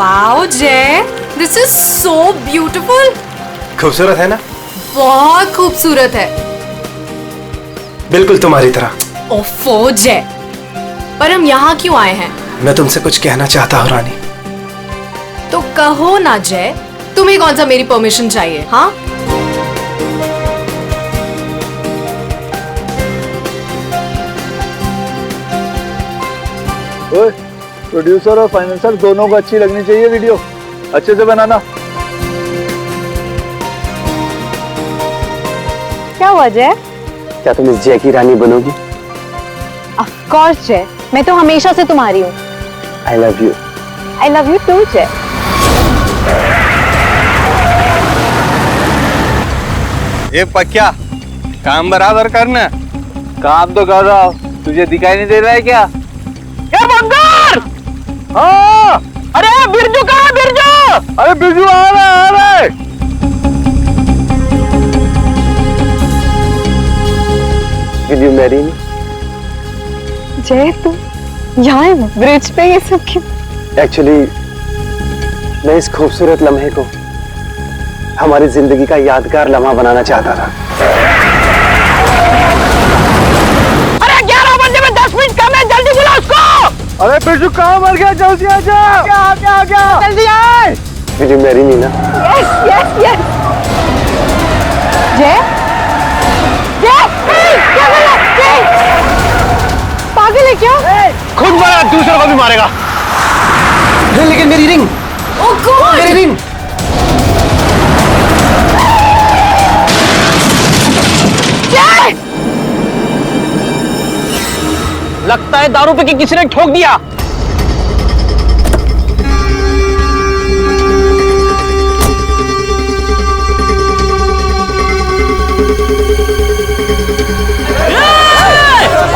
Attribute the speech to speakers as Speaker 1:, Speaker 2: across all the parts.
Speaker 1: Wow जय, this is so beautiful.
Speaker 2: खूबसूरत है ना?
Speaker 1: बहुत खूबसूरत है।
Speaker 2: बिल्कुल तुम्हारी तरह।
Speaker 1: ओफो जय, पर हम यहाँ क्यों आए हैं?
Speaker 2: मैं तुमसे कुछ कहना चाहता हूँ रानी।
Speaker 1: तो कहो ना जय, तुम्हें कौन सा मेरी परमिशन चाहिए? हाँ,
Speaker 3: ओए, प्रोड्यूसर और फाइनेंसर दोनों को अच्छी लगनी चाहिए वीडियो, अच्छे से बनाना।
Speaker 4: क्या हुआ जय?
Speaker 2: क्या तुम इस जय की रानी बनोगी?
Speaker 4: ऑफ कोर्स जय, मैं तो हमेशा से तुम्हारी हूँ।
Speaker 2: I love you.
Speaker 4: I love you too Jay.
Speaker 5: ये पक्या काम बराबर करना।
Speaker 3: काम तो कर रहा हूँ, तुझे दिखाई नहीं दे रहा है क्या?
Speaker 5: ये बंदर!
Speaker 3: हाँ,
Speaker 5: अरे बिरजू कहाँ है बिरजू?
Speaker 3: अरे बिरजू आ रहा है।
Speaker 2: Will you marry me?
Speaker 4: जय तुम यहाँ ब्रिज पे ये सब क्यों?
Speaker 2: Actually, मैं इस खूबसूरत लम्हे को हमारी जिंदगी का यादगार लम्हा बनाना चाहता था।
Speaker 5: अरे 11 बजे में 10 मिनट कम है, जल्दी बुला उसको।
Speaker 3: अरे बिरजू कहाँ मर गया? जल्दी आ जा। क्या?
Speaker 5: जल्दी आए।
Speaker 2: Will you marry me ना?
Speaker 4: Yes yes yes. जय जय क्या बोला? जय पागल है क्या?
Speaker 5: खुद मारा, दूसरों को भी मारेगा।
Speaker 2: लेकिन मेरी रिंग,
Speaker 1: ओह गॉड,
Speaker 2: मेरी रिंग।
Speaker 5: लगता है दारू पे किसी ने ठोक दिया।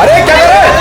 Speaker 2: अरे क्या कर रहे हैं?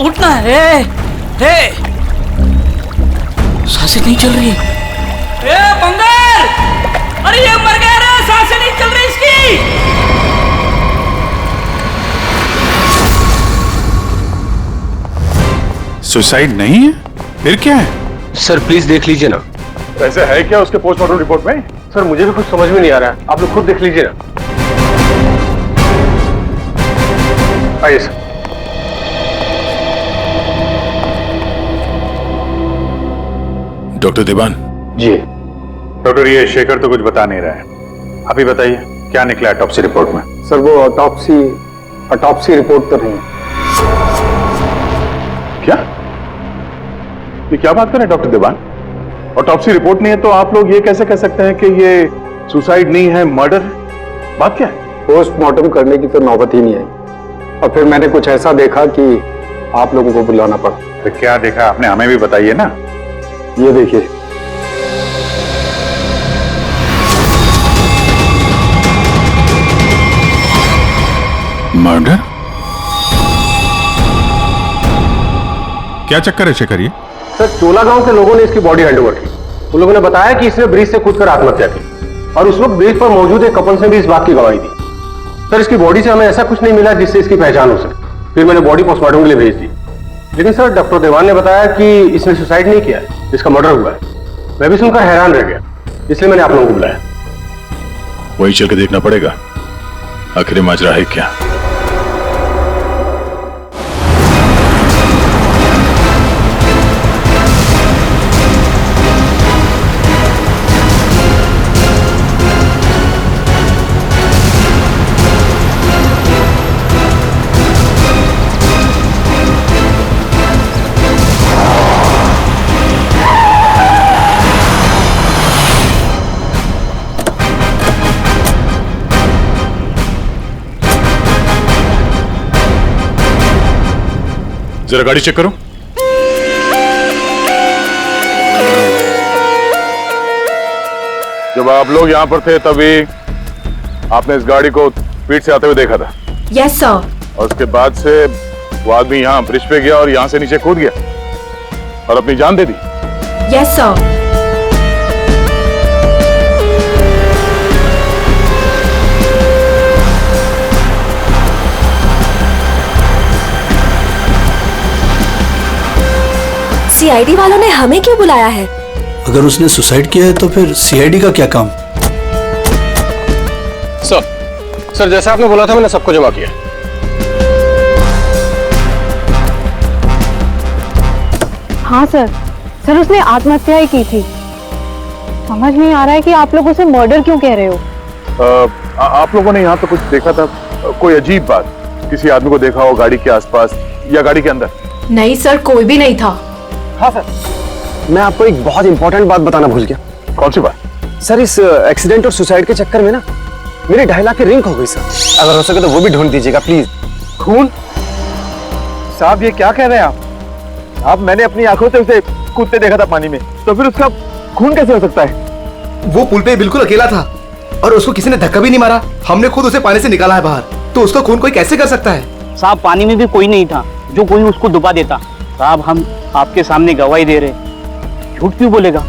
Speaker 5: उठना है। सांसें नहीं चल रही। बंगाल, अरे ये मर गया रे, सांसें नहीं चल रही इसकी।
Speaker 6: सुसाइड नहीं है, फिर क्या है?
Speaker 2: सर प्लीज देख लीजिए ना।
Speaker 6: ऐसा है क्या उसके पोस्टमार्टम रिपोर्ट में?
Speaker 2: सर मुझे भी कुछ समझ में नहीं आ रहा है, आप लोग खुद देख लीजिए ना।
Speaker 6: आइए सर। डॉक्टर देवान।
Speaker 2: जी
Speaker 6: डॉक्टर, ये शेखर तो कुछ बता नहीं रहा है, आप ही बताइए क्या निकला ऑटोप्सी रिपोर्ट में?
Speaker 2: सर वो ऑटोप्सी रिपोर्ट तो नहीं।
Speaker 6: क्या? ये क्या बात कर रहे हैं डॉक्टर देवान? ऑटोप्सी रिपोर्ट नहीं है तो आप लोग ये कैसे कह सकते हैं कि ये सुसाइड नहीं है, मर्डर? बात क्या है?
Speaker 2: पोस्टमार्टम करने की तो नौबत ही नहीं आई और फिर मैंने कुछ ऐसा देखा कि आप लोगों को बुलाना पड़ा।
Speaker 6: तो क्या देखा आपने, हमें भी बताइए ना।
Speaker 2: ये देखिए।
Speaker 6: मर्डर? क्या चक्कर है शेखर ये?
Speaker 7: सर, चोला गांव के लोगों ने इसकी बॉडी हैंड ओवर की। उन लोगों ने बताया कि इसने ब्रिज से कूदकर आत्महत्या की और उस वक्त ब्रिज पर मौजूद एक कपल से भी इस बात की गवाही दी। सर, इसकी बॉडी से हमें ऐसा कुछ नहीं मिला जिससे इसकी पहचान हो सके। फिर मैंने बॉडी पोस्टमार्टम के लिए भेज दी, लेकिन सर डॉक्टर देवान ने बताया कि इसने सुसाइड नहीं किया है, इसका मर्डर हुआ है। मैं भी सुनकर हैरान रह गया, इसलिए मैंने आप लोगों को बुलाया।
Speaker 6: वही चल के देखना पड़ेगा आखिर माजरा है क्या। जरा गाड़ी चेक करो। जब आप लोग यहाँ पर थे तभी आपने इस गाड़ी को स्पीड से आते हुए देखा था?
Speaker 1: Yes sir.
Speaker 6: और उसके बाद से वो आदमी यहाँ ब्रिज पे गया और यहाँ से नीचे कूद गया और अपनी जान दे दी?
Speaker 1: Yes sir.
Speaker 8: सीआईडी वालों ने हमें क्यों बुलाया है?
Speaker 9: अगर उसने सुसाइड किया है तो फिर सीआईडी का क्या काम?
Speaker 7: सर जैसा आपने बोला था मैंने सबको जमा किया।
Speaker 4: हाँ सर, सर उसने आत्महत्या ही की थी। समझ नहीं आ रहा है कि आप लोग उसे मर्डर क्यों कह रहे हो।
Speaker 6: आप लोगों ने यहाँ पे कुछ देखा था? कोई अजीब बात, किसी आदमी को देखा हो गाड़ी के आसपास या गाड़ी के अंदर?
Speaker 1: नहीं सर, कोई भी नहीं था।
Speaker 2: हाँ सर, मैं आपको एक बहुत इंपॉर्टेंट बात बताना भूल गया।
Speaker 6: कौन सी बात?
Speaker 2: सर, इस एक्सीडेंट और सुसाइड के चक्कर में ना मेरे 2.5 लाख की रिंग हो गई सर। अगर हो सके तो वो भी ढूंढ दीजिएगा प्लीज।
Speaker 3: खून? साहब ये क्या कह रहे हैं आप? मैंने अपनी आंखों से उसे कूदते देखा था पानी में, तो फिर उसका खून कैसे हो सकता है?
Speaker 9: वो पुल पे बिल्कुल अकेला था और उसको किसी ने धक्का भी नहीं मारा। हमने खुद उसे पानी से निकाला है बाहर, तो उसका खून कोई कैसे कर सकता है?
Speaker 5: साहब पानी में भी कोई नहीं था जो कोई उसको डुबा देता। साहब हम आपके सामने गवाही दे रहे, झूठ क्यों बोलेगा?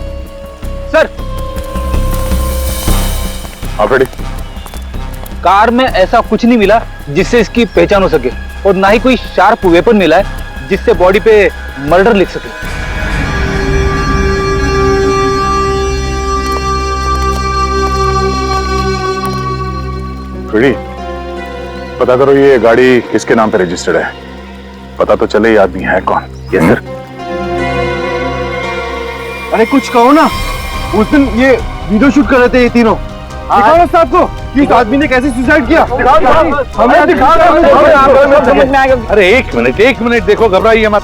Speaker 3: सर
Speaker 6: आप रेडी?
Speaker 5: कार में ऐसा कुछ नहीं मिला जिससे इसकी पहचान हो सके और ना ही कोई शार्प वेपन मिला है जिससे बॉडी पे मर्डर लिख सके।
Speaker 6: रेडी? पता करो ये गाड़ी किसके नाम पे रजिस्टर्ड है, पता तो चले ये आदमी है कौन। Yes sir.
Speaker 3: अरे कुछ कहो ना, उस दिन ये वीडियो शूट कर रहे थे ये तीनों। दिखाओ ना साहब को कि इस आदमी ने कैसे सुसाइड किया। हमें दिखा।
Speaker 10: अरे एक मिनट देखो, घबराइए मत।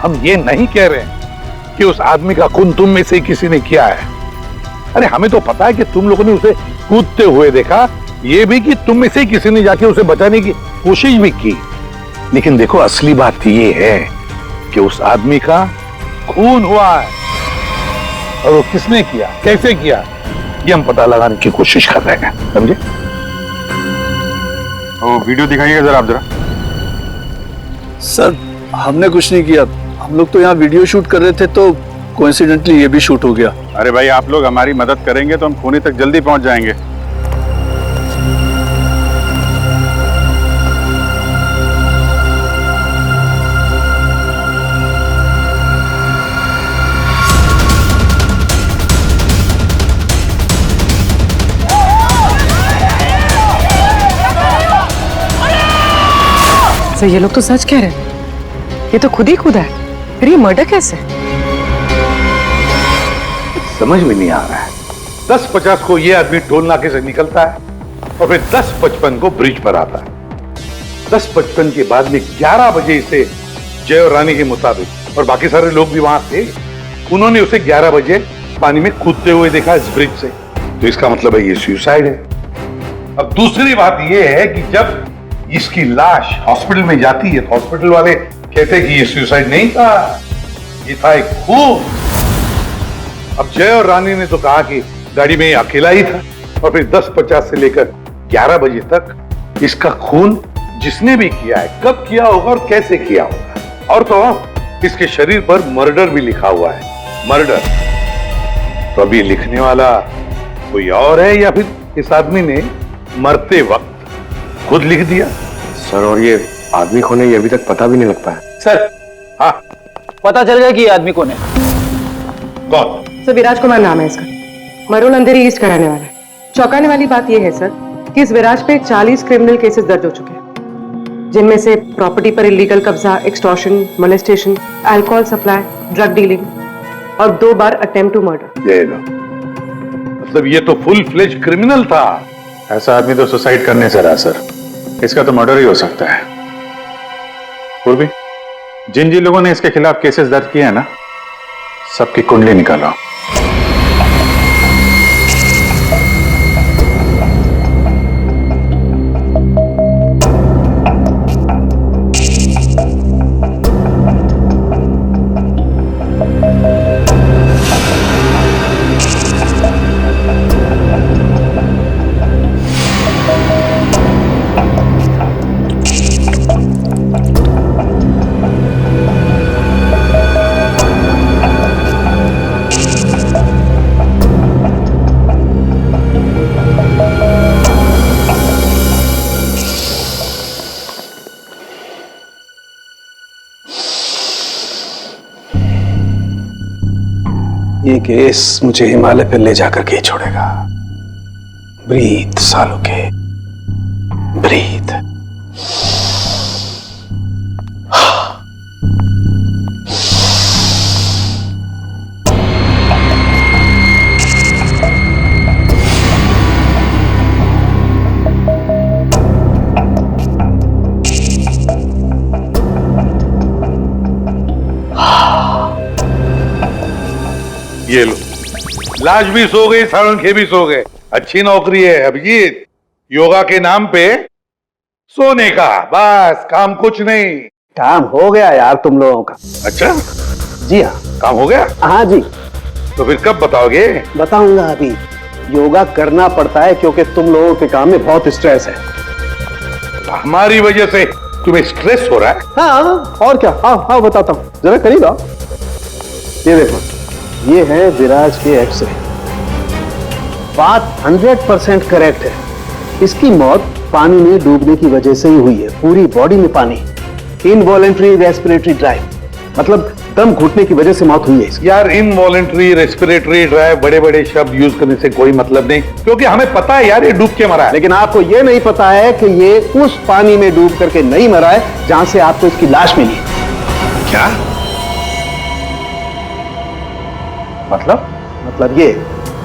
Speaker 10: हम ये नहीं कह रहे हैं कि उस आदमी का खून तुम में से किसी ने किया है। अरे हमें तो पता है कि तुम लोगों ने उसे कूदते हुए देखा, ये भी कि तुम में से किसी ने जाके उसे बचाने की कोशिश भी की। लेकिन देखो असली बात ये है कि उस आदमी का खून हुआ है और वो किसने किया, कैसे किया, ये हम पता लगाने की कोशिश कर रहे हैं, समझे?
Speaker 6: वो वीडियो दिखाइएगा जरा आप जरा।
Speaker 3: सर हमने कुछ नहीं किया, हम लोग तो यहाँ वीडियो शूट कर रहे थे तो कोइंसिडेंटली ये भी शूट हो गया।
Speaker 6: अरे भाई आप लोग हमारी मदद करेंगे तो हम खूनी तक जल्दी पहुंच जाएंगे।
Speaker 11: सर ये लोग तो सच कह रहे हैं, ये तो खुद ही कूदा है, फिर ये मर्डर कैसे?
Speaker 10: समझ में नहीं आ रहा है। 10:50 को ये आदमी टोल नाके से निकलता है और फिर 10:55 को ब्रिज पर आता है। 10:55 के बाद में 11 बजे इसे जय और रानी के मुताबिक, और बाकी सारे लोग भी वहां थे, उन्होंने उसे 11 बजे पानी में कूदते हुए देखा इस ब्रिज से। तो इसका मतलब है ये सुसाइड है। अब दूसरी बात ये है कि जब इसकी लाश हॉस्पिटल में जाती है तो हॉस्पिटल वाले कहते हैं कि ये सुसाइड नहीं था, ये था एक खून। अब जय और रानी ने तो कहा कि गाड़ी में अकेला ही था, और फिर 10:50 से लेकर 11 बजे तक इसका खून जिसने भी किया है, कब किया होगा और कैसे किया होगा। और तो इसके शरीर पर मर्डर भी लिखा हुआ है, मर्डर। तो अभी लिखने वाला कोई और है या फिर इस आदमी ने मरते वक्त खुद लिख दिया?
Speaker 7: सर, और ये आदमी कौन है ये अभी तक पता भी नहीं लग पाया।
Speaker 5: सर,
Speaker 10: हाँ,
Speaker 5: पता चल गया कि ये आदमी कौन है।
Speaker 10: कौन?
Speaker 11: सर, विराज कुमार नाम है इसका, मरून अंधेरी ईस्ट का रहने वाला है। चौंकाने वाली बात यह है सर कि इस विराज पे 40 क्रिमिनल केसेस दर्ज हो चुके हैं, जिनमें से प्रॉपर्टी पर इलीगल कब्जा, extortion, molestation, alcohol supply, drug dealing और 2 बार अटेम्प्ट टू मर्डर।
Speaker 10: ये लो, मतलब ये तो फुल फ्लेज क्रिमिनल था।
Speaker 6: ऐसा आदमी तो सुसाइड करने से रहा सर, इसका तो मर्डर ही हो सकता है। पूर्वी, जिन जिन लोगों ने इसके खिलाफ केसेस दर्ज किए हैं ना, सबकी कुंडली निकालो।
Speaker 2: ये केस मुझे हिमालय पर ले जाकर के ही छोड़ेगा। ब्रीथ सालों के, ब्रीथ।
Speaker 10: ये लो, लाश भी सो गई, साळुंखे भी सो गए। अच्छी नौकरी है अभिजीत, योगा के नाम पे सोने का, बस काम कुछ नहीं।
Speaker 2: काम हो गया यार तुम लोगों का।
Speaker 10: अच्छा,
Speaker 2: जी हाँ,
Speaker 10: काम हो गया?
Speaker 2: हाँ जी।
Speaker 10: तो फिर कब बताओगे?
Speaker 2: बताऊंगा अभी। योगा करना पड़ता है क्योंकि तुम लोगों के काम में बहुत स्ट्रेस है।
Speaker 10: हमारी वजह से तुम्हें स्ट्रेस हो रहा है?
Speaker 2: हाँ, और क्या। हाँ हाँ, बताता हूँ, जरा करीब आओ। ये देखो, ये है विराज के एक्सरे। बात 100% करेक्ट है। इसकी मौत पानी में डूबने की वजह से ही हुई है। पूरी बॉडी में पानी, इनवॉलेंट्री रेस्पिरेटरी ड्राइव, मतलब दम घुटने की वजह से मौत हुई है इसकी।
Speaker 10: यार, इनवॉलेंट्री रेस्पिरेटरी ड्राइव बड़े बड़े शब्द यूज करने से कोई मतलब नहीं, क्योंकि हमें पता है यार ये डूब के मरा है।
Speaker 2: लेकिन आपको ये नहीं पता है कि ये उस पानी में डूब करके नहीं मरा है जहां से आपको इसकी लाश मिली।
Speaker 10: क्या
Speaker 2: मतलब ये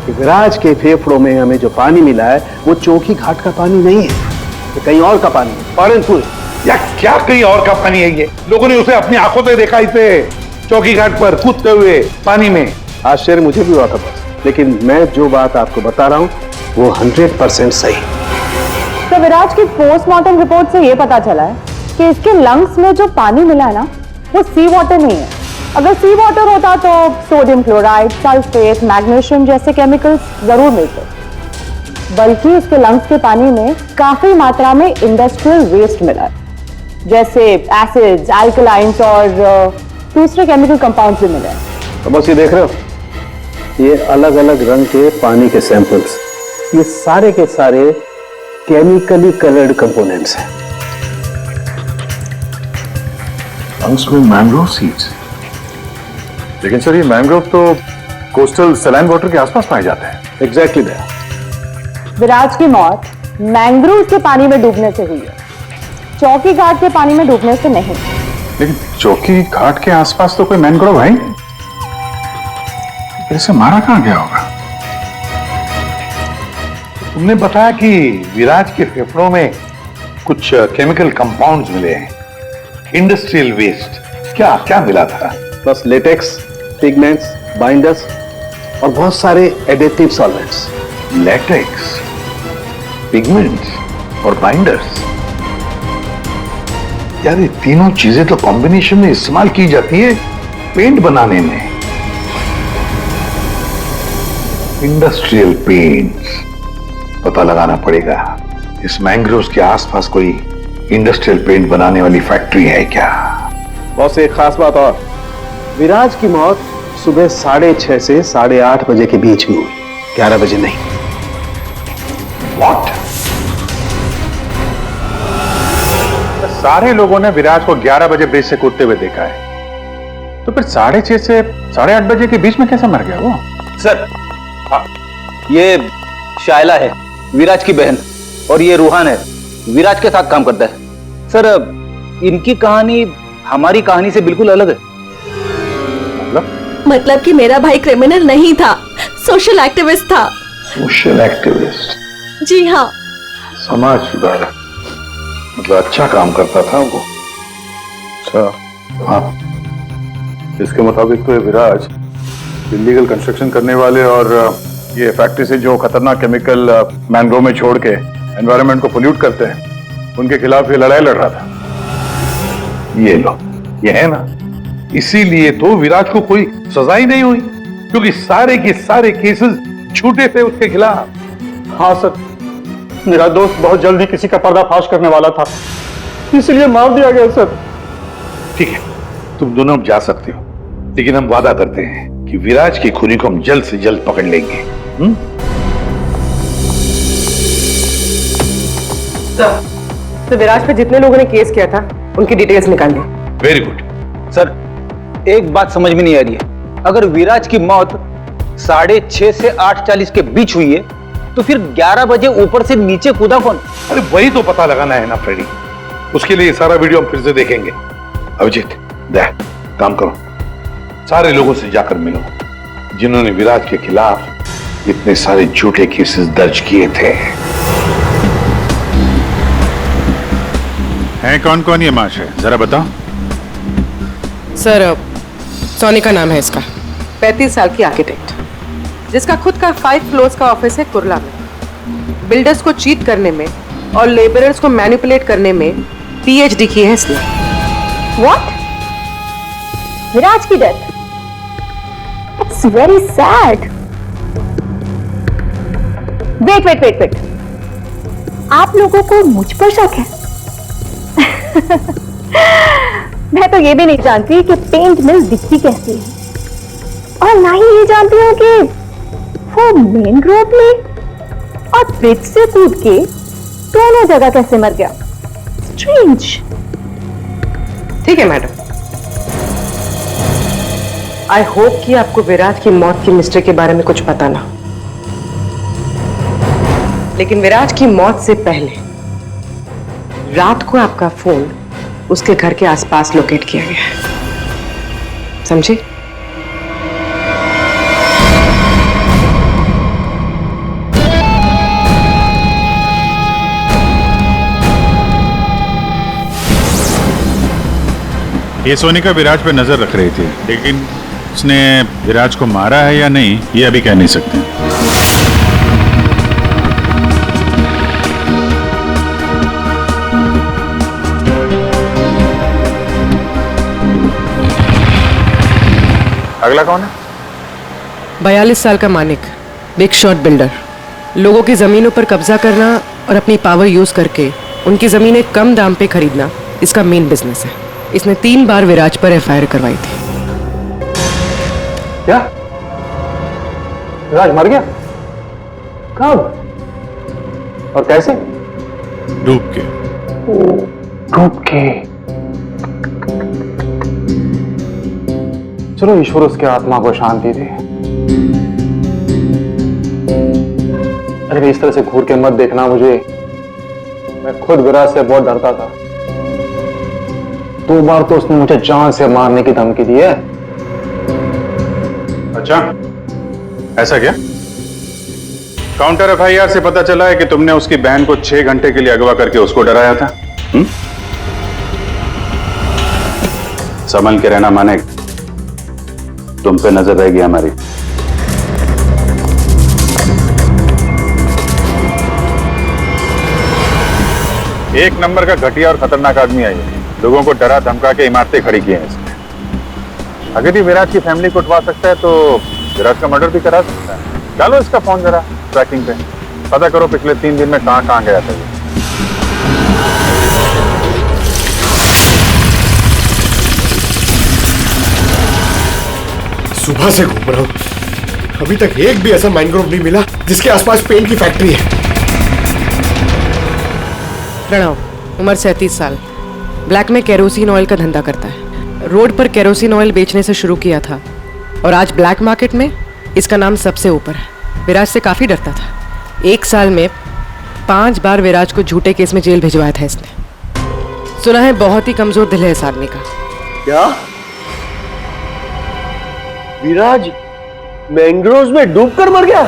Speaker 2: कि विराज के फेफड़ों में हमें जो पानी मिला है वो चौकी घाट का पानी नहीं है, ये कहीं और का पानी है। पालनपुर।
Speaker 10: या क्या कहीं और का पानी है? ये लोगों ने उसे अपनी आंखों से देखा, इसे चौकी घाट पर कूदते हुए पानी में।
Speaker 2: आश्चर्य मुझे भी हुआ था बस, लेकिन मैं जो बात आपको बता रहा हूं वो 100% सही।
Speaker 4: तो विराज की पोस्टमार्टम रिपोर्ट से ये पता चला है कि इसके लंग्स में जो पानी मिला है ना, वो सी वाटर नहीं है। अगर सी वाटर होता तो सोडियम क्लोराइड, सल्फेट, मैग्नीशियम जैसे केमिकल्स जरूर मिलते, बल्कि इसके लंग्स के पानी में काफी मात्रा में इंडस्ट्रियल वेस्ट मिला है, जैसे एसिड्स, अल्कलाइंस और दूसरे केमिकल कंपाउंड्स भी मिले हैं।
Speaker 2: तो बस ये देख रहे हो, ये अलग अलग रंग के पानी के सैंपल्स, ये सारे के सारे केमिकली कलर्ड कंपोनेंट्स हैं।
Speaker 6: उसमें मैंग्रोव सीड्स, लेकिन सर ये मैंग्रोव तो कोस्टल सलाइन वाटर के आसपास पाए जाते हैं।
Speaker 2: Exactly that.
Speaker 4: विराज की मौत मैंग्रोव के पानी में डूबने से हुई है, चौकी घाट के पानी में डूबने से नहीं।
Speaker 6: लेकिन चौकी घाट के आसपास तो कोई मैंग्रोव है ही नहीं, इसे मारा कहां गया होगा?
Speaker 10: तुमने बताया कि विराज के फेफड़ों में कुछ केमिकल कंपाउंड्स मिले हैं, इंडस्ट्रियल वेस्ट। क्या क्या मिला था?
Speaker 2: बस लेटेक्स, पिगमेंट्स, बाइंडर्स और बहुत सारे एडिटिव सॉल्वेंट्स।
Speaker 10: लेटेक्स, पिगमेंट्स और बाइंडर्स, यार ये तीनों चीजें तो कॉम्बिनेशन में इस्तेमाल की जाती है पेंट बनाने में। इंडस्ट्रियल पेंट्स, पता लगाना पड़ेगा इस मैंग्रोव्स के आसपास कोई इंडस्ट्रियल पेंट बनाने वाली फैक्ट्री है क्या?
Speaker 2: बस एक खास बात और, विराज की मौत सुबह 6:30 से 8:30 बजे के बीच में हुई, 11 बजे नहीं।
Speaker 10: What? सारे लोगों ने विराज को 11 बजे ब्रिज से कूदते हुए देखा है, तो फिर 6:30 से 8:30 बजे के बीच में कैसे मर गया वो?
Speaker 5: सर, ये शायला है, विराज की बहन, और ये रूहान है, विराज के साथ काम करता है। सर, इनकी कहानी हमारी कहानी से बिल्कुल अलग है।
Speaker 8: मतलब कि मेरा भाई क्रिमिनल नहीं था, सोशल एक्टिविस्ट था।
Speaker 10: Social activist?
Speaker 8: जी हाँ।
Speaker 10: समाज सुधारक, मतलब अच्छा काम करता था वो। अच्छा, हाँ। इसके मुताबिक तो ये विराज इलीगल कंस्ट्रक्शन करने वाले और ये फैक्ट्री से जो खतरनाक केमिकल मैंग्रोव में छोड़ के एनवायरनमेंट को पोल्यूट करते हैं, उनके खिलाफ ये लड़ाई लड़ रहा था। ये लो, ये है ना, इसीलिए तो विराज को कोई सजा ही नहीं हुई, क्योंकि सारे के सारे केसेस झूठे थे उसके खिलाफ।
Speaker 3: हाँ सर, मेरा दोस्त बहुत जल्दी किसी का पर्दाफाश करने वाला था, इसलिए मार दिया गया सर।
Speaker 10: ठीक है, तुम दोनों जा सकते हो, लेकिन हम वादा करते हैं कि विराज की खूनी को हम जल्द से जल्द पकड़ लेंगे।
Speaker 11: तो विराज पे जितने लोगों ने केस किया था उनकी डिटेल्स निकाल ली।
Speaker 10: Very good.
Speaker 5: सर, एक बात समझ में नहीं आ रही है, अगर विराज की मौत 6:30 से 8:40 के बीच हुई है, तो फिर 11 बजे ऊपर से नीचे कूदा कौन?
Speaker 10: अरे वही तो पता लगाना है ना फ्रेडी, उसके लिए सारा वीडियो हम फिर से देखेंगे। अभिजीत, दे काम करो, सारे लोगों से जाकर मिलो जिन्होंने विराज के खिलाफ इतने सारे झूठे केसेस दर्ज किए थे।
Speaker 6: हैं कौन कौन ये माश है, जरा बताओ।
Speaker 11: सर, सोनी का नाम है इसका, 35 साल की आर्किटेक्ट, जिसका खुद का 5 फ्लोर्स का ऑफिस है कुर्ला में। बिल्डर्स को चीट करने में और लेबरर्स को मैनिपुलेट करने में पीएचडी की है इसने।
Speaker 4: What? विराज की death? It's very sad. Wait. आप लोगों को मुझ पर शक है? मैं तो ये भी नहीं जानती कि पेंट मिल दिखती कैसी है, और ना ही ये जानती हूँ कि वो मेन रोड में और ब्रिज से कूद के दोनों जगह कैसे मर गया। स्ट्रेंज।
Speaker 11: ठीक है मैडम, आई होप कि आपको विराज की मौत की मिस्ट्री के बारे में कुछ पता ना, लेकिन विराज की मौत से पहले रात को आपका फोन उसके घर के आसपास लोकेट किया गया है, समझे?
Speaker 6: ये सोनिका विराज पे नजर रख रही थी, लेकिन उसने विराज को मारा है या नहीं ये अभी कह नहीं सकते।
Speaker 10: अगला कौन है?
Speaker 11: 42 साल का मानिक, बिग शॉट बिल्डर, लोगों की जमीनों पर कब्जा करना और अपनी पावर यूज करके उनकी जमीनें कम दाम पे खरीदना इसका मेन बिजनेस है। इसने 3 बार विराज पर एफआईआर करवाई थी।
Speaker 3: क्या? विराज मर गया? कब और कैसे?
Speaker 6: डूब के।
Speaker 3: डूब के? चलो ईश्वर उसके आत्मा को शांति दे। अरे इस तरह से घूर के मत देखना मुझे, मैं खुद विराज से बहुत डरता था। 2 बार तो उसने मुझे जान से मारने की धमकी दी है।
Speaker 6: अच्छा, ऐसा क्या? काउंटर एफआईआर से पता चला है कि तुमने उसकी बहन को 6 घंटे के लिए अगवा करके उसको डराया था। संभल के रहना माने, तुम पे नजर रहेगी हमारी। एक नंबर का घटिया और खतरनाक आदमी है ये, लोगों को डरा धमका के इमारतें खड़ी की हैं इसने। अगर ये विराज की फैमिली को उठवा सकता है तो विराज का मर्डर भी करा सकता है। डालो इसका फोन जरा ट्रैकिंग पे, पता करो पिछले 3 दिन में कहां गया था ये।
Speaker 9: सुबह से घूम रहा हूँ, अभी तक एक भी ऐसा मैंग्रोव नहीं मिला जिसके आसपास पेंट की फैक्ट्री है।
Speaker 11: प्रणव, उम्र 37 साल, ब्लैक में केरोसिन ऑयल का धंधा करता है। रोड पर केरोसिन ऑयल बेचने से शुरू किया था और आज ब्लैक मार्केट में इसका नाम सबसे ऊपर है। विराज से काफी डरता था। 1 साल में 5 बार विराज को झूठे केस में जेल भिजवाया था इसने। सुना है बहुत ही कमजोर दिल है इस आदमी का।
Speaker 2: क्या विराज मैंग्रोव्स में डूबकर मर गया?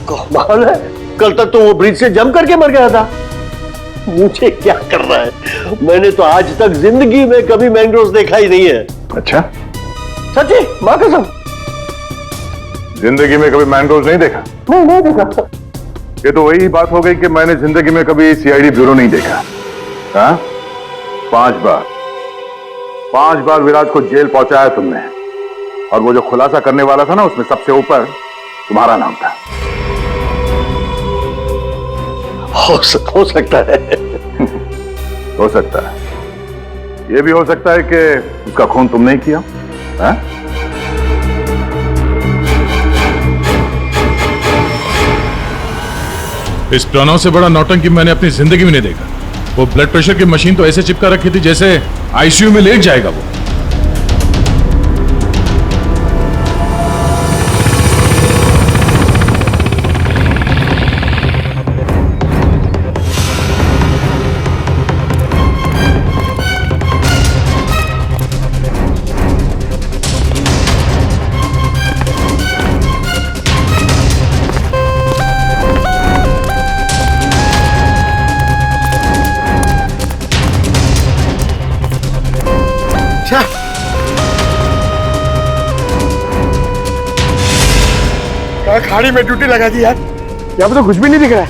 Speaker 2: कमाल है, कल तक तो वो ब्रिज से जंप करके मर गया था। मुझे क्या कर रहा है, मैंने तो आज तक जिंदगी में कभी मैंग्रोव्स देखा ही नहीं है।
Speaker 6: अच्छा,
Speaker 2: सच्ची मां कसम,
Speaker 6: जिंदगी में कभी मैंग्रोव्स नहीं देखा?
Speaker 2: नहीं देखा।
Speaker 6: ये तो वही बात हो गई कि मैंने जिंदगी में कभी सीआईडी ब्यूरो नहीं देखा। हाँ, 5 बार विराज को जेल पहुंचाया तुमने, और वो जो खुलासा करने वाला था ना, उसमें सबसे ऊपर तुम्हारा नाम था।
Speaker 2: हो सकता है।
Speaker 6: हो सकता है, ये भी हो सकता है कि उसका खून तुमने ही किया। हाँ?
Speaker 12: इस प्रणव से बड़ा नौटंकी मैंने अपनी जिंदगी में नहीं देखा। वो ब्लड प्रेशर की मशीन तो ऐसे चिपका रखी थी जैसे आईसीयू में लेट जाएगा वो।
Speaker 9: खाड़ी में ड्यूटी लगा दी यार, यहाँ पे तो कुछ भी नहीं दिख रहा है।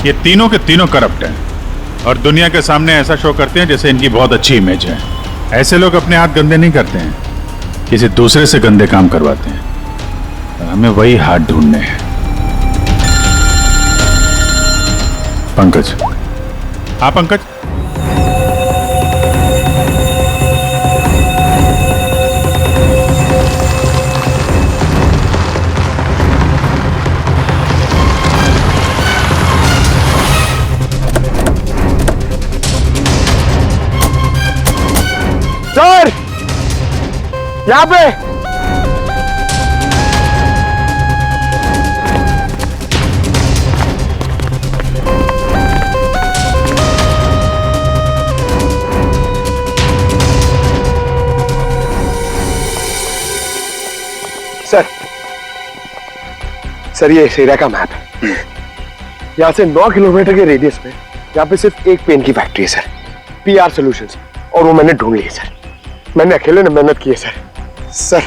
Speaker 6: ये तीनों के तीनों करप्ट हैं और दुनिया के सामने ऐसा शो करते हैं जैसे इनकी बहुत अच्छी इमेज है। ऐसे लोग अपने हाथ गंदे नहीं करते हैं, किसी दूसरे से गंदे काम करवाते हैं। और हमें वही हाथ ढूंढने हैं। पंकज। हाँ पंकज।
Speaker 9: सर, यहाँ पे सर ये इस एरिया का मैप है। यहाँ से 9 किलोमीटर के रेडियस में यहाँ पे सिर्फ एक पेन की फैक्ट्री है सर, पीआर सॉल्यूशंस, और वो मैंने ढूंढ ली है सर। मैंने अकेले ने मेहनत की है सर। सर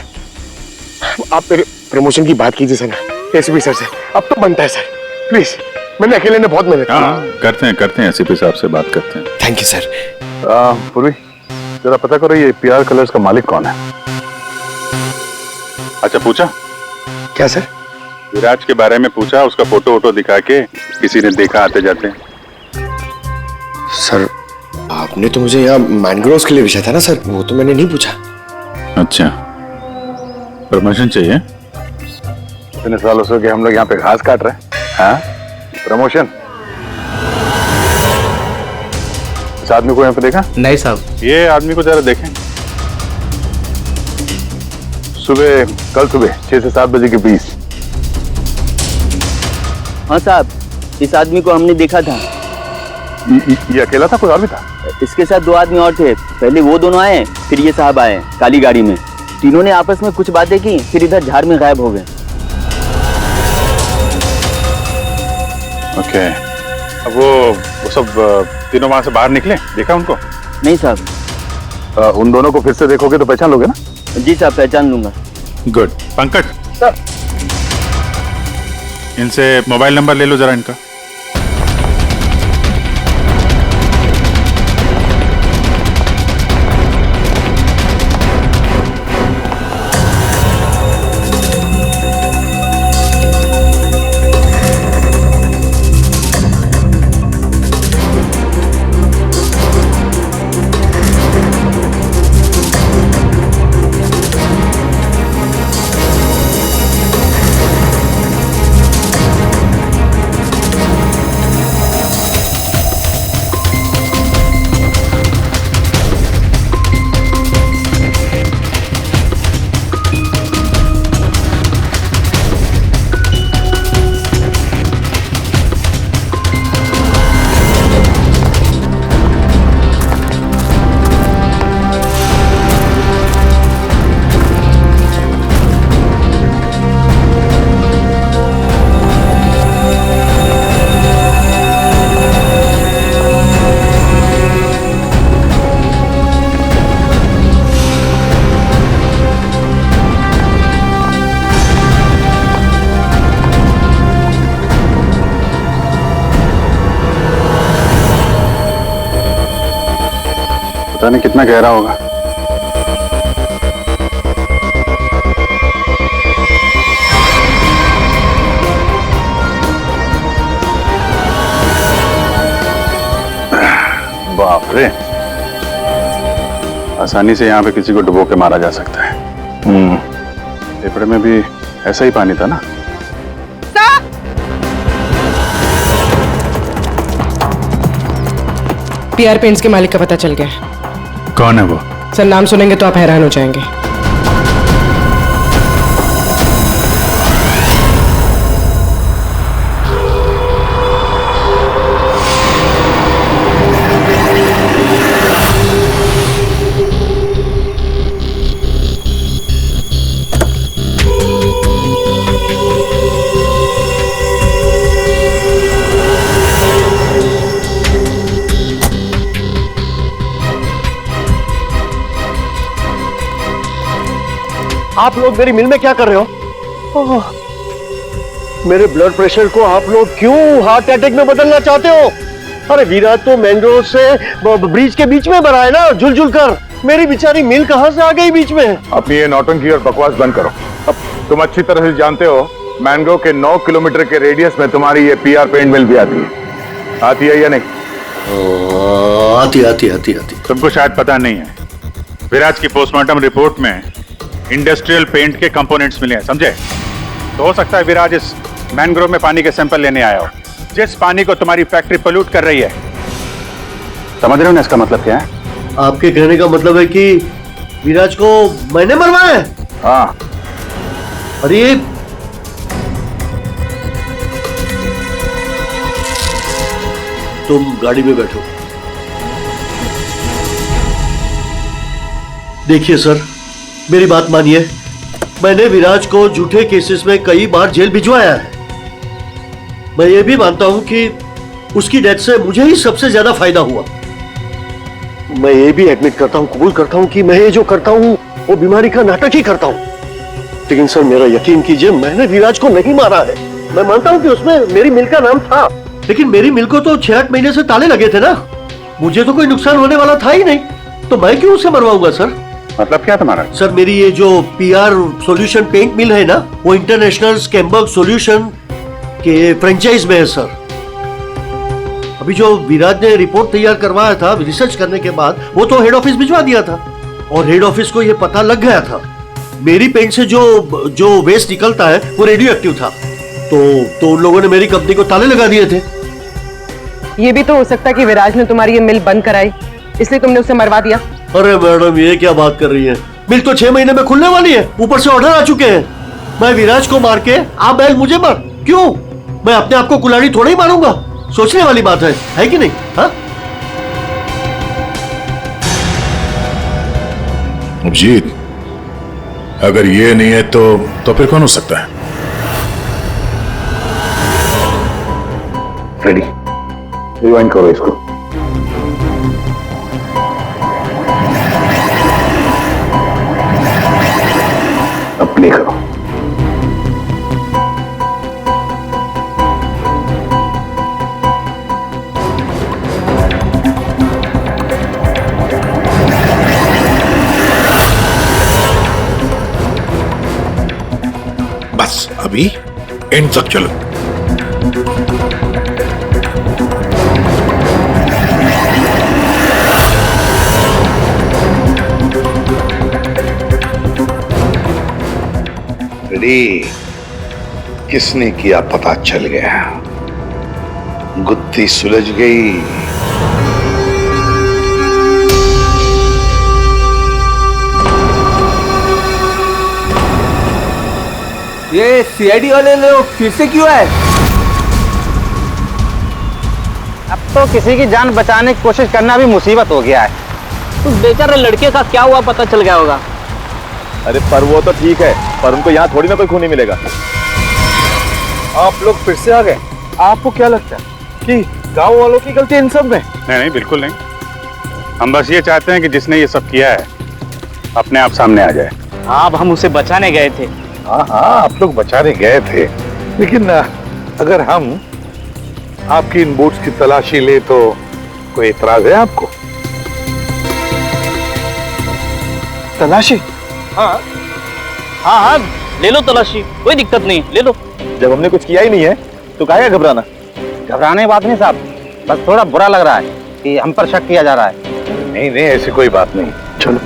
Speaker 9: आप मेरे प्रमोशन की बात कीजिए सर ना एसीपी सर से, अब तो बनता है सर, प्लीज। मैंने अकेले ने बहुत मेहनत की।
Speaker 6: करते हैं एसीपी साहब से बात करते हैं।
Speaker 9: Thank you sir.
Speaker 6: पूर्वी जरा पता करो ये पीआर कलर्स का मालिक कौन है। अच्छा पूछा
Speaker 9: क्या सर?
Speaker 6: विराज के बारे में पूछा, उसका फोटो वोटो दिखा के किसी ने देखा आते जाते?
Speaker 9: सर आपने तो मुझे यहाँ मैंग्रोव्स के लिए पूछा था ना सर, वो तो मैंने नहीं पूछा।
Speaker 6: अच्छा, प्रमोशन चाहिए? इतने सालों से कि हम लोग यहाँ पे घास काट रहे हैं। हाँ, प्रमोशन? इस आदमी को यहाँ पे देखा?
Speaker 5: नहीं साहब।
Speaker 6: ये आदमी को जरा देखें। कल सुबह 6 से 7 बजे के बीच।
Speaker 5: हाँ साहब, इस आदमी को हमने देखा था।
Speaker 6: ये अकेला था, कोई और भी था?
Speaker 5: इसके साथ 2 आदमी और थे। पहले वो दोनों आए, फिर ये साहब आए काली गाड़ी में। तीनों ने आपस में कुछ बातें की, फिर इधर झाड़ में गायब हो गए।
Speaker 6: ओके, अब वो सब तीनों वहां से बाहर निकले, देखा उनको?
Speaker 5: नहीं साहब।
Speaker 6: उन दोनों को फिर से देखोगे तो पहचान लोगे ना?
Speaker 5: जी साहब, पहचान लूंगा।
Speaker 6: गुड। पंकज
Speaker 2: सर,
Speaker 6: इनसे मोबाइल नंबर ले लो जरा इनका। पता नहीं कितना गहरा होगा। बाप रे, आसानी से यहाँ पे किसी को डुबो के मारा जा सकता है। पेपर में भी ऐसा ही पानी था ना।
Speaker 11: पीआर पेंट्स के मालिक का पता चल गया।
Speaker 6: कौन है वो?
Speaker 11: सर नाम सुनेंगे तो आप हैरान हो जाएंगे।
Speaker 2: आप लोग मेरी मिल में क्या कर रहे हो? मेरे ब्लड प्रेशर को आप लोग क्यों हार्ट अटैक में बदलना चाहते हो? अरे विराट तो मैंग्रोव से ब्रिज के बीच में मरा है ना, झुल कर। मेरी बेचारी मिल कहां से आ गई बीच में?
Speaker 6: अपनी ये नौटंकी और बकवास बंद करो। अब तुम अच्छी तरह से जानते हो मैंग्रोव के 9 किलोमीटर के रेडियस में तुम्हारी ये पीआर पेंट मिल भी आती है या नहीं?
Speaker 2: आती।
Speaker 6: तुमको शायद पता नहीं है, विराज की पोस्टमार्टम रिपोर्ट में इंडस्ट्रियल पेंट के कंपोनेंट्स मिले हैं, समझे? तो हो सकता है विराज इस मैंग्रोव में पानी के सैंपल लेने आया हो, जिस पानी को तुम्हारी फैक्ट्री पोल्यूट कर रही है। समझ रहे हो ना इसका मतलब क्या है?
Speaker 2: आपके कहने का मतलब है कि विराज को मैंने मरवाया है?
Speaker 6: हाँ।
Speaker 2: अरे तुम गाड़ी में बैठो। देखिए सर, मेरी बात मानिए, मैंने विराज को झूठे केसेस में कई बार जेल भिजवाया है। मैं ये भी मानता हूं कि उसकी डेथ से मुझे ही सबसे ज्यादा फायदा हुआ। मैं ये भी एडमिट करता हूं, कबूल करता हूं कि मैं ये जो करता हूं वो बीमारी का नाटक ही करता हूं। लेकिन सर मेरा यकीन कीजिए, मैंने विराज को नहीं मारा है। मैं मानता हूं कि उसमें मेरी मिल का नाम था, लेकिन मेरी मिल को तो 6-8 महीने से ताले लगे थे ना। मुझे तो कोई नुकसान होने वाला था ही नहीं, तो मैं क्यों उसे मरवाऊंगा सर?
Speaker 6: मतलब क्या तुम्हारा?
Speaker 2: सर मेरी ये जो पीआर सॉल्यूशन पेंट मिल है ना, वो इंटरनेशनल स्कैम्बर्ग सॉल्यूशन के फ्रेंचाइज में है सर। अभी जो विराज ने रिपोर्ट तैयार करवाया था रिसर्च करने के बाद, वो तो हेड ऑफिस भिजवा दिया था और हेड ऑफिस को ये पता लग गया था मेरी पेंट से जो वेस्ट निकलता है वो रेडियो एक्टिव था। तो उन लोगों ने मेरी कंपनी को ताले लगा दिए थे।
Speaker 11: ये भी तो हो सकता है कि विराज ने तुम्हारी ये मिल बंद कराई, इसलिए तुमने उसे मरवा दिया।
Speaker 2: अरे मैडम, ये क्या बात कर रही है? मिल तो 6 महीने में खुलने वाली है, ऊपर से ऑर्डर आ चुके हैं। मैं विराज को मार के आप बैल मुझे मार क्यों? मैं अपने आप को कुल्हाड़ी थोड़ा ही मारूंगा। सोचने वाली बात है कि नहीं? हाँ
Speaker 12: अभिजीत, अगर ये नहीं है तो फिर कौन हो सकता है?
Speaker 6: रेडी, रिवाइंड करो इसको। प्ले करो।
Speaker 12: बस अभी एंड तक चलो।
Speaker 10: किसने किया पता चल गया, गुत्थी सुलझ गई।
Speaker 5: ये सीआईडी वाले लोग फिर से क्यों आए? अब तो किसी की जान बचाने की कोशिश करना भी मुसीबत हो गया है। उस बेचारे लड़के का क्या हुआ पता चल गया होगा।
Speaker 3: अरे पर वो तो ठीक है, पर उनको यहाँ थोड़ी ना कोई खून नहीं मिलेगा। आप लोग फिर से आ गए। आपको क्या लगता है कि गांव वालों की गलती इन सब में?
Speaker 6: नहीं, बिल्कुल नहीं। हम बस ये चाहते हैं कि जिसने ये सब किया है अपने आप सामने आ जाए।
Speaker 5: अब हम उसे बचाने गए थे।
Speaker 10: हाँ, आप लोग बचाने गए थे, लेकिन अगर हम आपकी इन बूट्स की तलाशी ले तो कोई एतराज है आपको?
Speaker 3: तलाशी?
Speaker 5: हाँ हाँ हाँ, ले लो तलाशी, कोई दिक्कत नहीं, ले लो।
Speaker 3: जब हमने कुछ किया ही नहीं है तो काहे घबराना?
Speaker 5: घबराने की बात नहीं साहब, बस थोड़ा बुरा लग रहा है कि हम पर शक किया जा रहा है।
Speaker 10: नहीं नहीं, ऐसी कोई बात नहीं।
Speaker 3: चलो।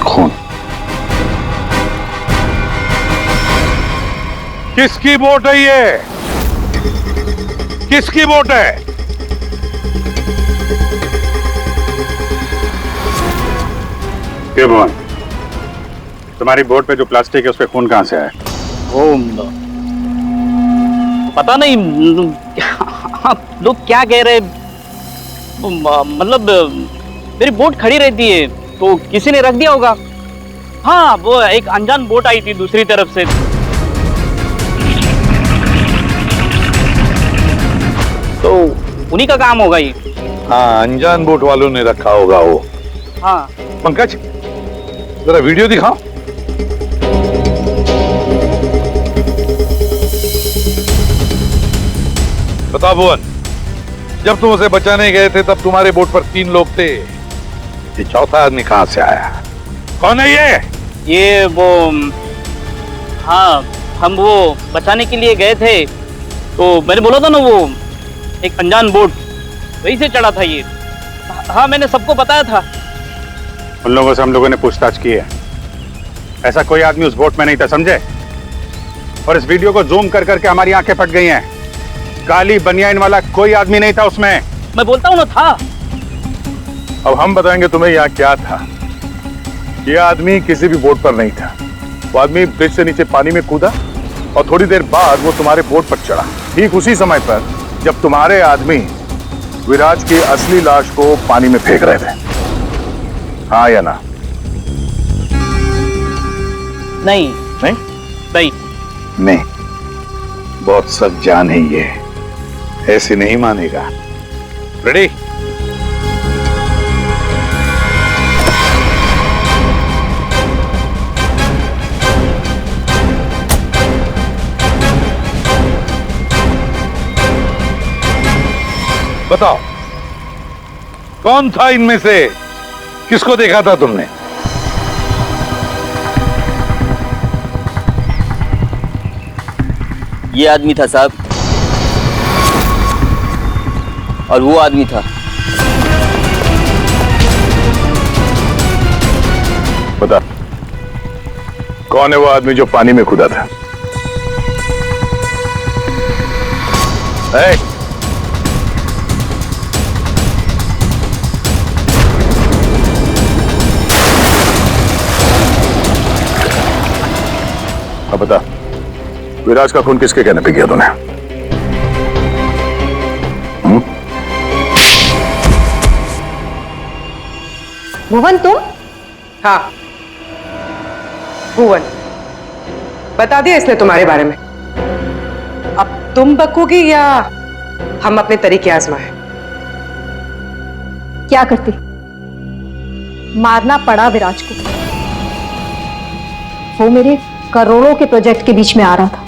Speaker 10: खून किसकी वोट है ये? किसकी वोट है? भुवन, तुम्हारी बोर्ड पे जो प्लास्टिक है उस पे खून कहां से आया?
Speaker 5: वो पता नहीं आप लोग क्या कह रहे, मतलब मेरी बोट खड़ी रहती है तो किसी ने रख दिया होगा। हाँ, वो एक अनजान बोट आई थी दूसरी तरफ से। तो उन्हीं का काम होगा ये।
Speaker 10: हाँ, अनजान बोट वालों ने रखा होगा वो।
Speaker 5: हाँ।
Speaker 10: पंकज, जरा वीडियो दिखाओ। बता भुवन, जब तुम उसे बचाने गए थे तब तुम्हारे बोट पर 3 लोग थे, ये चौथा आदमी कहां से आया? कौन है
Speaker 5: ये वो, हाँ, हम वो बचाने के लिए गए थे तो मैंने बोला था ना, वो एक अनजान बोट वहीं से चढ़ा था ये। हाँ, मैंने सबको बताया था।
Speaker 6: उन लोगों से हम लोगों ने पूछताछ की है, ऐसा कोई आदमी उस बोट में नहीं था, समझे? और इस वीडियो को जूम कर करके हमारी आंखें फट गई हैं। काली बनियान वाला कोई आदमी नहीं था उसमें।
Speaker 5: मैं बोलता हूँ ना, था।
Speaker 10: अब हम बताएंगे तुम्हें यहाँ क्या था। ये आदमी किसी भी बोट पर नहीं था। वो आदमी ब्रिज से नीचे पानी में कूदा और थोड़ी देर बाद वो तुम्हारे बोट पर चढ़ा, ठीक उसी समय पर जब तुम्हारे आदमी विराज की असली लाश को पानी में फेंक रहे थे। हाँ या ना?
Speaker 5: नहीं
Speaker 10: नहीं
Speaker 5: नहीं
Speaker 10: नहीं, बहुत सख्त जान है ये, ऐसे नहीं मानेगा। रेडी? बताओ, कौन था इनमें से? किसको देखा था तुमने?
Speaker 5: ये आदमी था साहब, और वो आदमी था।
Speaker 10: बता, कौन है वो आदमी जो पानी में कूदा था? है? अब बता, विराज का खून किसके कहने पे किया तूने?
Speaker 11: भुवन, तुम? हाँ, भुवन। बता दिया इसने तुम्हारे बारे में। अब तुम बकोगी या हम अपने तरीके आजमाएं?
Speaker 4: क्या करती? मारना पड़ा विराज को। वो मेरे करोड़ों के प्रोजेक्ट के बीच में आ रहा था।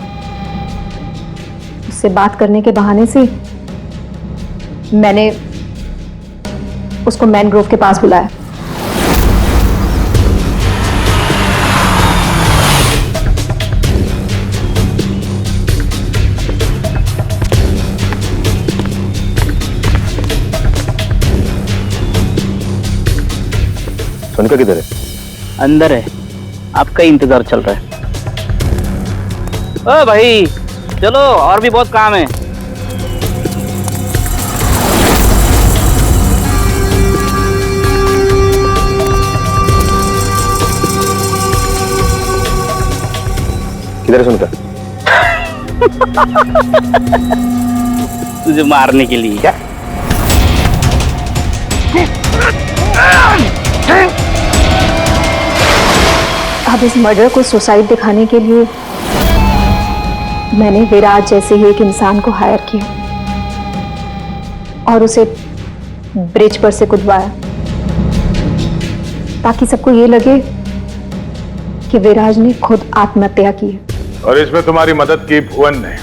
Speaker 4: उससे बात करने के बहाने से मैंने उसको मैनग्रोव के पास बुलाया।
Speaker 3: सोनिका किधर है?
Speaker 5: अंदर है, आपका ही इंतजार चल रहा है। ओ भाई चलो, और भी बहुत काम है।
Speaker 3: किधर है सोनिका?
Speaker 5: तुझे मारने के लिए।
Speaker 3: क्या?
Speaker 4: अब इस मर्डर को सुसाइड दिखाने के लिए मैंने विराज जैसे ही एक इंसान को हायर किया और उसे ब्रिज पर से कूदवाया ताकि सबको ये लगे कि विराज ने खुद आत्महत्या की है।
Speaker 6: और इसमें तुम्हारी मदद की भुवन ने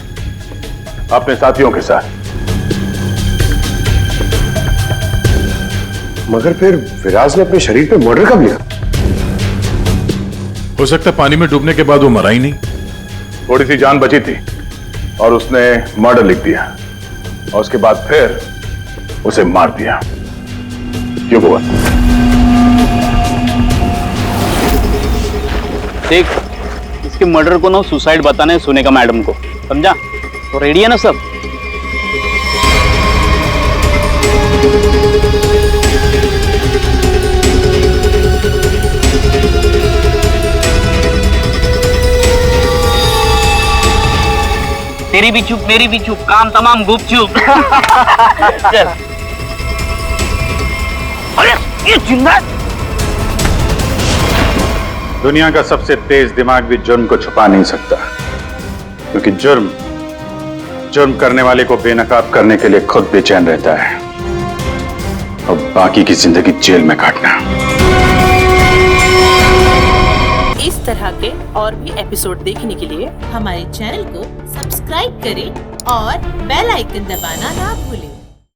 Speaker 6: अपने साथियों के साथ।
Speaker 9: मगर फिर विराज ने अपने शरीर पे मर्डर कब लिया?
Speaker 12: हो सकता है पानी में डूबने के बाद वो मरा ही नहीं।
Speaker 6: थोड़ी सी जान बची थी और उसने मर्डर लिख दिया और उसके बाद फिर उसे मार दिया। क्यों भुवन?
Speaker 5: देख, इसके मर्डर को ना सुसाइड बताना है सोनिका मैडम को, समझा? तो रेडी है ना सब? तेरी भी चुप मेरी भी चुप, काम तमाम गुपचुप। चल। अरे ये जिंदा!
Speaker 6: दुनिया का सबसे तेज दिमाग भी जुर्म को छुपा नहीं सकता, क्योंकि जुर्म करने वाले को बेनकाब करने के लिए खुद बेचैन रहता है और बाकी की जिंदगी जेल में काटना।
Speaker 13: इस तरह के और भी एपिसोड देखने के लिए हमारे चैनल को सब्सक्राइब करें और बेल आइकन दबाना ना भूलें।